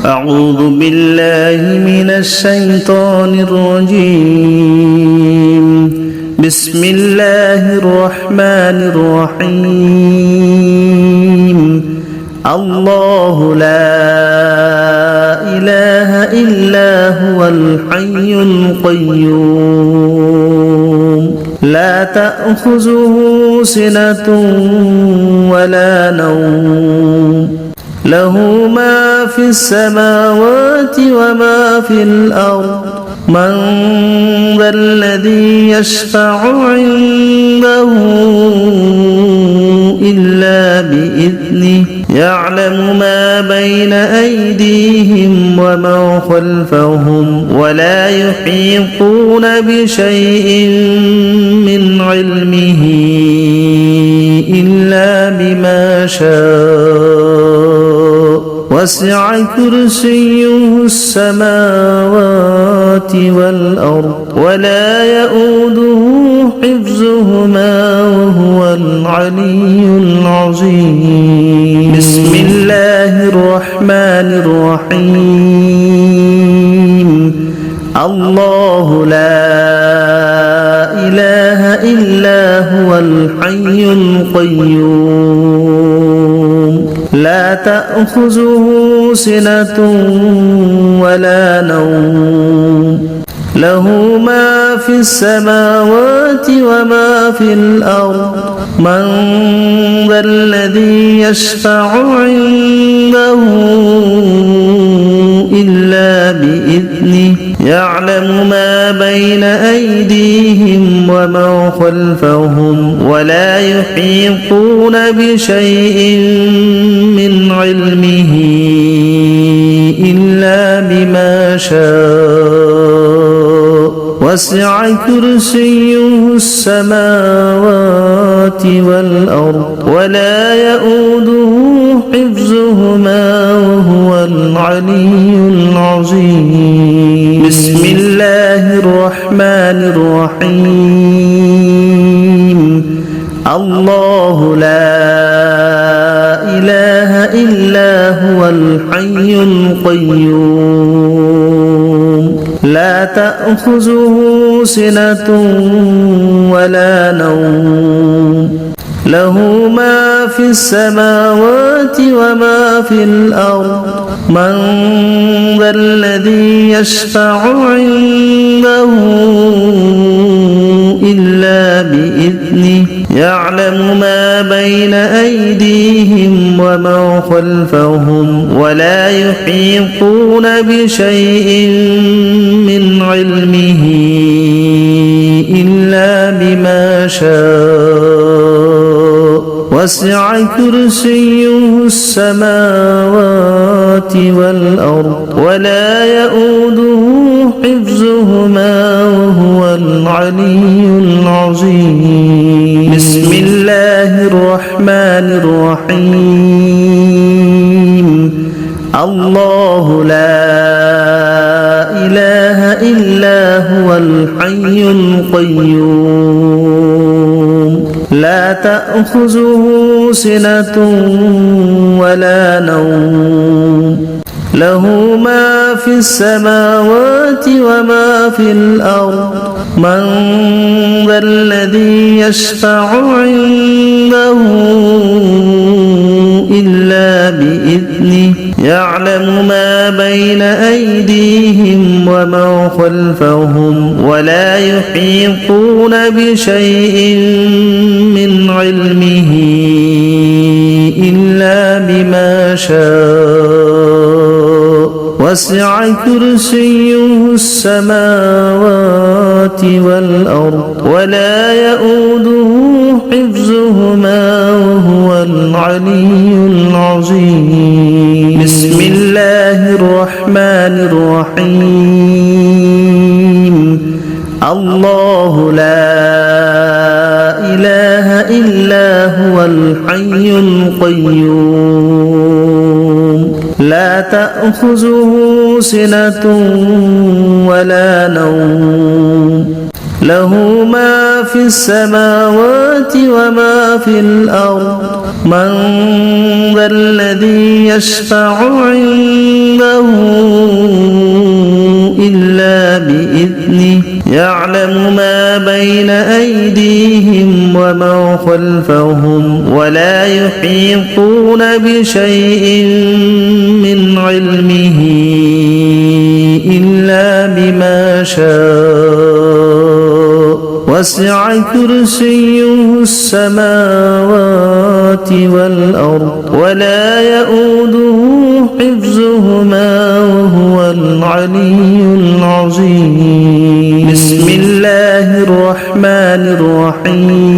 أعوذ بالله من الشيطان الرجيم بسم الله الرحمن الرحيم الله لا إله إلا هو الحي القيوم لا تأخذه سنة ولا نوم له ما في السماوات وما في الأرض من ذا الذي يشفع عنده إلا بإذنه يعلم ما بين أيديهم وما خلفهم ولا يحيطون بشيء من علمه إلا بما شاء وسع كرسيه السماوات والأرض ولا يؤوده حفظهما وهو العلي العظيم بسم الله الرحمن الرحيم الله لا إله إلا هو الحي القيوم لا تأخذه سنة ولا نوم له ما في السماوات وما في الأرض من ذا الذي يشفع عنده إلا بإذنه يعلم ما بين أيديهم وما خلفهم ولا يحيطون بشيء من علمه إلا بما شاء وسع كرسيه السماوات والأرض ولا يؤوده حفظهما وهو العلي العظيم بسم الله الرحمن الرحيم الله لا إله إلا هو الحي القيوم لا تأخذه سنة ولا نوم له ما في السماوات وما في الأرض من ذا الذي يشفع عنده إلا بإذنه يعلم ما بين أيديهم وما خلفهم ولا يحيطون بشيء من علمه إلا بما شاء وسع كرسيه السماوات والأرض ولا يؤوده حفظهما وهو العلي العظيم بسم الله الرحمن الرحيم الله لا إله إلا هو الحي القيوم لا تأخذه سنة ولا نوم له ما في السماوات وما في الأرض من ذا الذي يشفع عنده إلا بإذنه يعلم ما بين أيديهم وما خلفهم ولا يحيطون بشيء من علمه إلا بما شاء وسع كرسيه السماوات والأرض ولا يؤوده حفظهما وهو العلي العظيم بسم الله الرحمن الرحيم الله لا إله إلا هو الحي القيوم لا تأخذه سنة ولا نوم له ما في السماوات وما في الأرض من ذا الذي يشفع عنده يعلم ما بين أيديهم وما خلفهم ولا يحيطون بشيء من علمه إلا بما شاء وسع كرسيه السماوات والأرض ولا يؤوده حفظهما وهو العلي العظيم بسم الله الرحمن الرحيم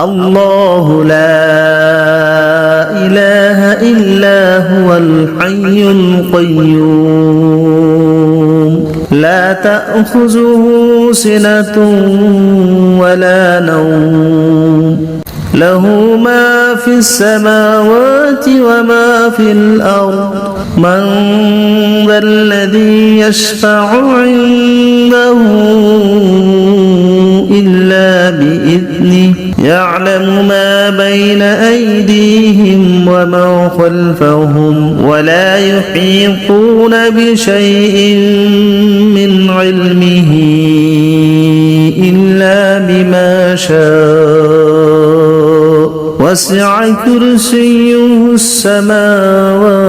الله لا إله إلا هو الحي القيوم لا تأخذه سنة ولا نوم له ما في السماوات وما في الأرض من ذا الذي يشفع عنده إلا بإذنه يعلم ما بين أيديهم وما خلفهم ولا يحيطون بشيء من علمه إلا بما شاء وسع كرسيه السماوات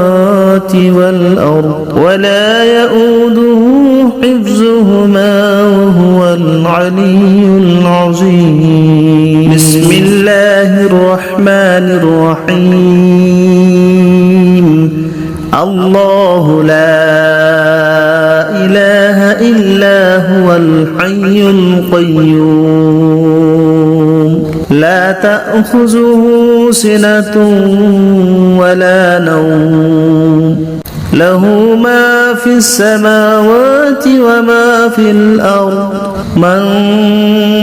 والأرض ولا يؤوده حفظهما وهو العلي العظيم بسم الله الرحمن الرحيم الله لا إله إلا هو الحي القيوم لا تأخذه سنة ولا نوم له ما في السماوات وما في الأرض من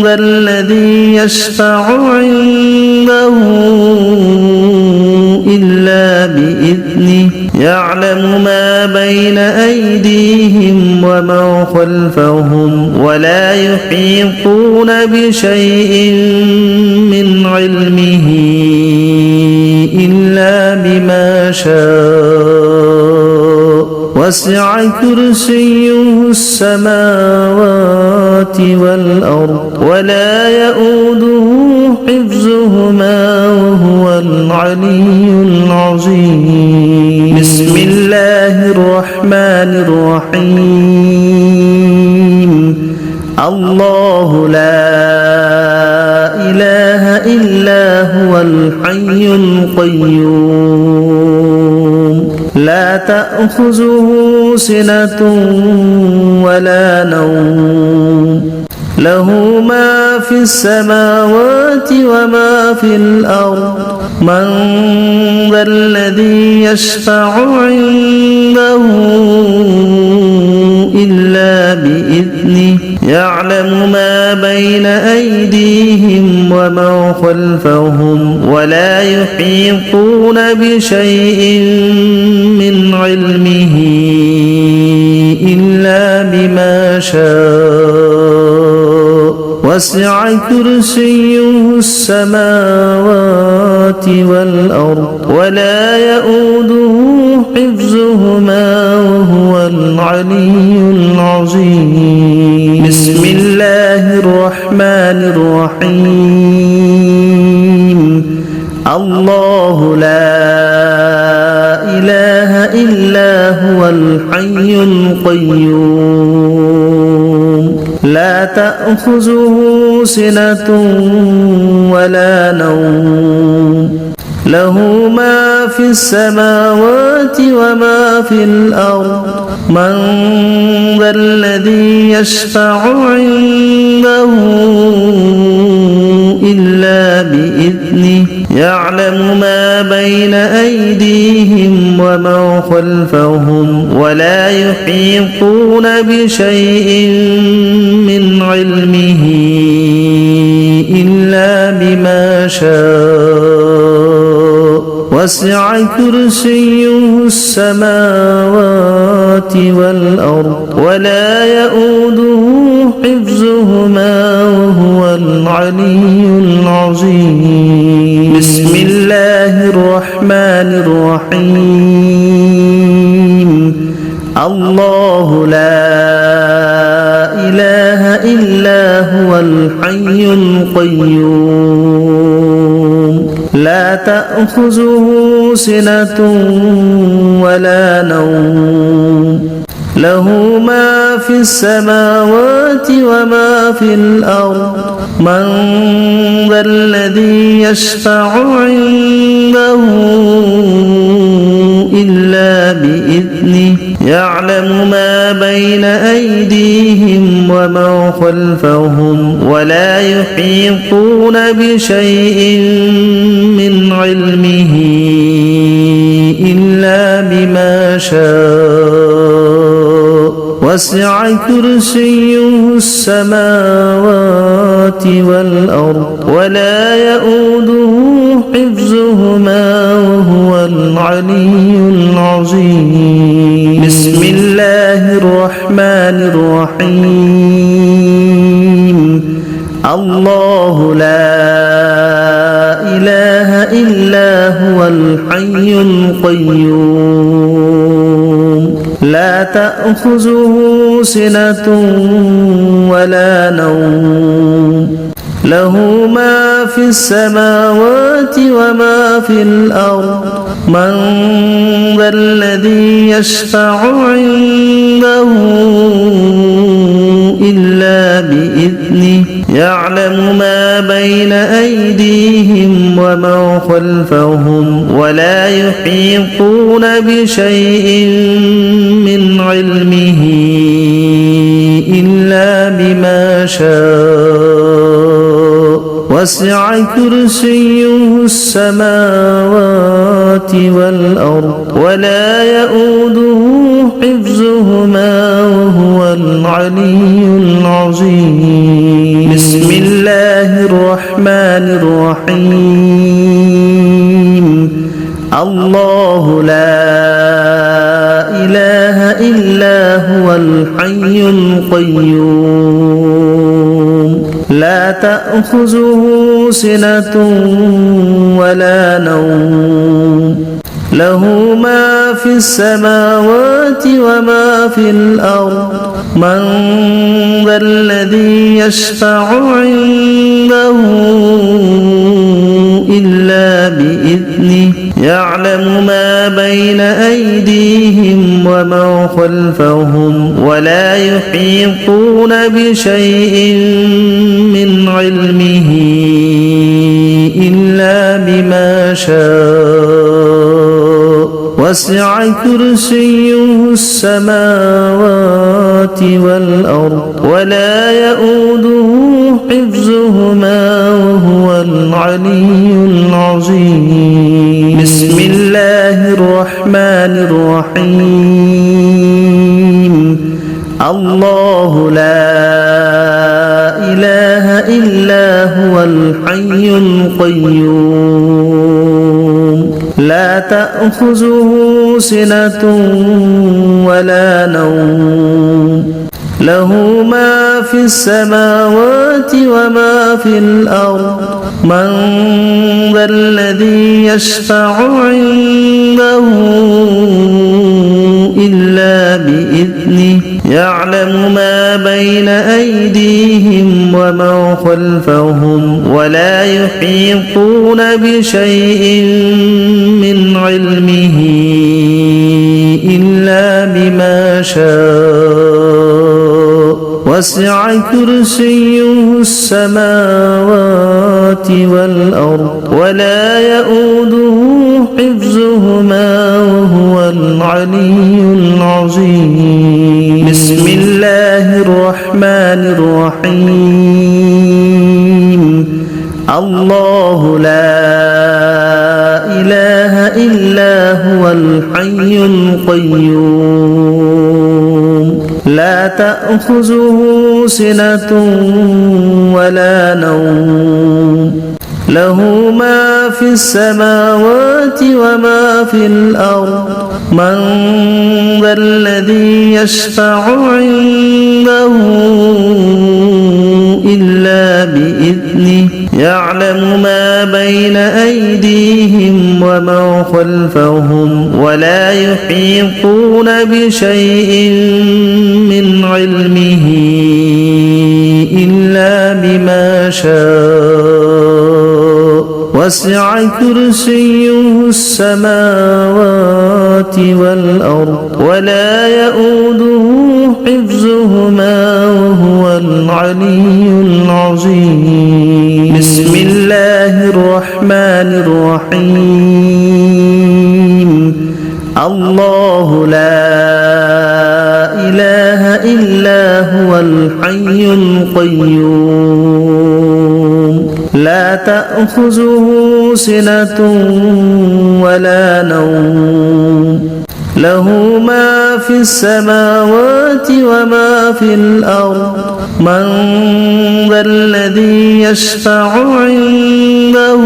ذا الذي يشفع عنده إلا بإذنه يعلم ما بين أيديهم وما خلفهم ولا يحيطون بشيء من علمه إلا بما شاء وسع كرسيه السماوات والأرض ولا يؤوده حفظهما وهو العلي العظيم بسم الله الرحمن الرحيم الله لا إله إلا هو الحي القيوم لا تأخذه سنة ولا نوم له ما في السماوات وما في الأرض من ذا الذي يشفع عنده إلا بإذنه يعلم ما بين أيديهم وما خلفهم ولا يحيطون بشيء من علمه إلا بما شاء وسع كرسيه السماوات والأرض ولا يؤوده حفظهما وهو العلي العظيم بسم الله الرحمن الرحيم الله لا إله إلا هو الحي القيوم لا تأخذه سنة ولا نوم له ما في السماوات وما في الأرض من ذا الذي يشفع عنده إلا بإذنه يعلم ما بين أيديهم وما خلفهم ولا يحيطون بشيء من علمه إلا بما شاء وسع كرسيه السماوات والأرض ولا يؤوده حفظهما وهو العلي العظيم بسم الله الرحمن الرحيم الله لا الحي القيوم لا تأخذه سنة ولا نوم له ما في السماوات وما في الأرض من ذا الذي يشفع عنده إلا بإذنه يعلم ما بين أيديهم وما خلفهم ولا يحيطون بشيء من علمه إلا بما شاء وسع كرسيه السماوات والأرض ولا يؤوده حفظهما وهو العلي العظيم بسم الله الرحمن الرحيم الله لا إله إلا هو الحي القيوم لا تأخذه سنة ولا نوم له ما في السماوات وما في الأرض من ذا الذي يشفع عنده إلا بإذنه يعلم ما بين أيديهم وما خلفهم ولا يحيطون بشيء من علمه إلا بما شاء وسع كرسيه السماوات والأرض ولا يؤوده حفظهما وهو العلي العظيم بسم الله الرحمن الرحيم الله لا إله إلا هو الحي القيوم لا تأخذه سنة ولا نوم له ما في السماوات وما في الأرض من ذا الذي يشفع عنده إلا بإذنه يعلم ما بين أيديهم وما خلفهم ولا يحيطون بشيء من علمه إلا بما شاء وسع كرسيه السماوات والأرض ولا يؤوده حفظهما وهو العلي العظيم بسم الله الرحمن الرحيم الله لا إله إلا هو الحي القيوم لا تأخذه سنة ولا نوم له ما في السماوات وما في الأرض من ذا الذي يشفع عنده إلا بإذنه يعلم ما بين أيديهم وما خلفهم ولا يحيطون بشيء من علمه إلا بما شاء وسع كرسيه السماوات والأرض ولا يؤوده حفظهما وهو العلي العظيم بسم الله الرحمن الرحيم الله لا إله إلا هو الحي القيوم لا تأخذه سنة ولا نوم له ما في السماوات وما في الأرض من ذا الذي يشفع عنده إلا بإذنه يعلم ما بين أيديهم وما خلفهم ولا يحيطون بشيء من علمه إلا بما شاء وسع كرسيه السماوات والأرض ولا يؤوده حفظهما وهو العلي العظيم بسم الله الرحمن الرحيم الله لا إله إلا هو الحي القيوم لا تأخذه سنة ولا نوم له ما في السماوات وما في الأرض من ذا الذي يشفع عنده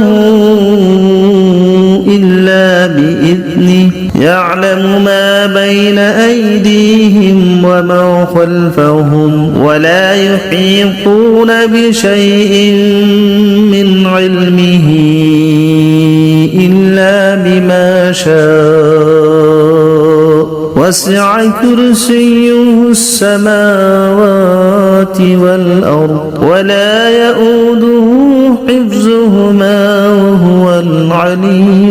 إلا بإذنه يعلم ما بين أيديهم وما خلفهم ولا يحيطون بشيء من علمه إلا بما شاء وسع كرسيه السماوات والأرض ولا يؤوده حفظهما وهو العلي